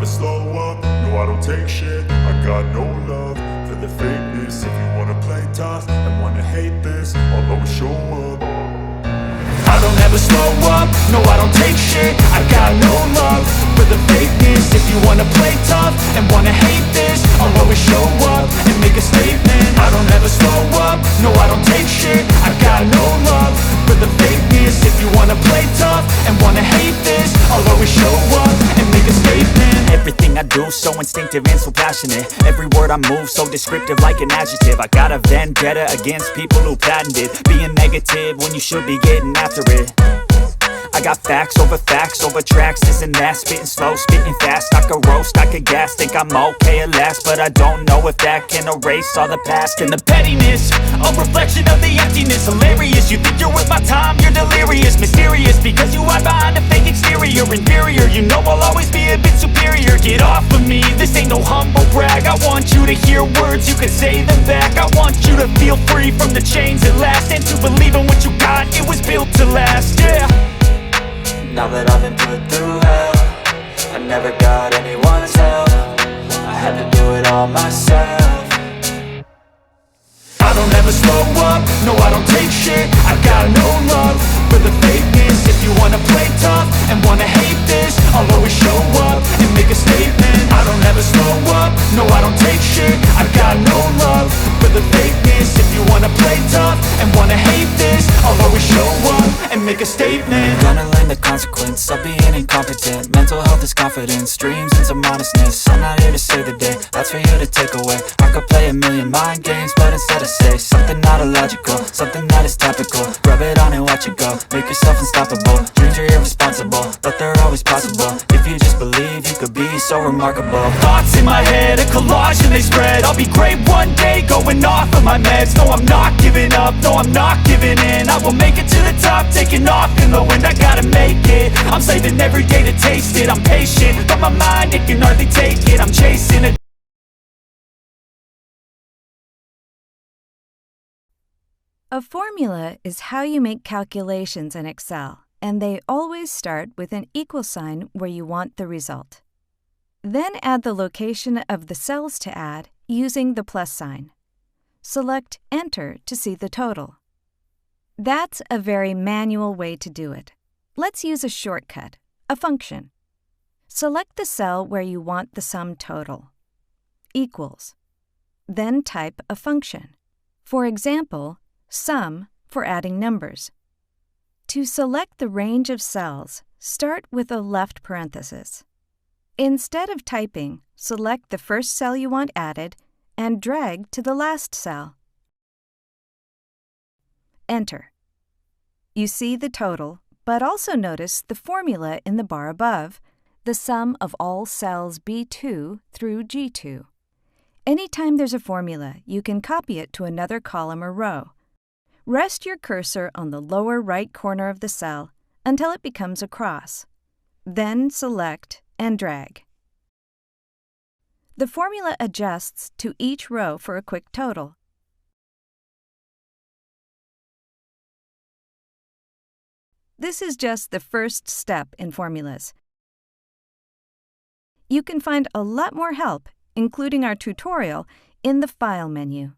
slow up, no I don't take shit. I got no love for the fakeness. If you wanna play tough and wanna hate this, I'll always show up. I don't ever slow up, no I don't take shit. I got no love for the fakeness. If you wanna play tough and wanna hate this, I'll always show up and make a statement. I don't ever slow up, no I don't take shit. I got no love for the fakeness. If you wanna play tough and wanna hate this, I'll always show up and make a statement. Everything I do so instinctive and so passionate. Every word I move so descriptive like an adjective. I got a vendetta against people who patented being negative when you should be getting after it. I got facts over tracks, this and that. Spitting slow, spitting fast. I could roast, I could gas. Think I'm okay at last, but I don't know if that can erase all the past. And the pettiness, a reflection of the emptiness. Hilarious, you think you're worth my time, you're delirious. Mysterious, because you hide behind a fake exterior. Inferior, you know I'll always be a bit superior. Get off of me, this ain't no humble brag. I want you to hear words, you can say them back. I want you to feel free from the chains at last, and to believe in what you got, it was built to last, yeah. Now that I've been put through hell, I never got anyone's help. I had to do it all myself. I don't ever slow up, no I don't take shit. I got no love for the fakeness. If you wanna play tough and wanna hate this, I'll always show up and make a statement. I don't ever slow up, no I don't take shit. I got no love for the fakeness. If you wanna play tough and wanna hate this, I'll always show up and make a statement. Gonna learn the consequence of being incompetent. Mental health is confidence, dreams and some modestness. I'm not here to save the day, that's for you to take away. I could play a million mind games, but instead I say something not illogical, something that is topical. Rub it on and watch it go, make yourself unstoppable. Dreams are irresponsible, but they're always possible. If you just believe, you could be so remarkable. Thoughts in my head, a collage and they spread. I'll be great one day, going off of my meds. No, I'm not giving up, no, I'm not giving in. I will make it to the top, taking off in the wind. I gotta make it, I'm saving every day to taste it. I'm patient, but my mind, it can hardly take it. I'm chasing a A formula is how you make calculations in Excel, and they always start with an equal sign where you want the result. Then add the location of the cells to add using the plus sign. Select Enter to see the total. That's a very manual way to do it. Let's use a shortcut, a function. Select the cell where you want the sum total. Equals. Then type a function. For example, sum for adding numbers. To select the range of cells, start with a left parenthesis. Instead of typing, select the first cell you want added and drag to the last cell. Enter. You see the total, but also notice the formula in the bar above, the sum of all cells B2 through G2. Anytime there's a formula, you can copy it to another column or row. Rest your cursor on the lower right corner of the cell until it becomes a cross. Then select and drag. The formula adjusts to each row for a quick total. This is just the first step in formulas. You can find a lot more help, including our tutorial, in the File menu.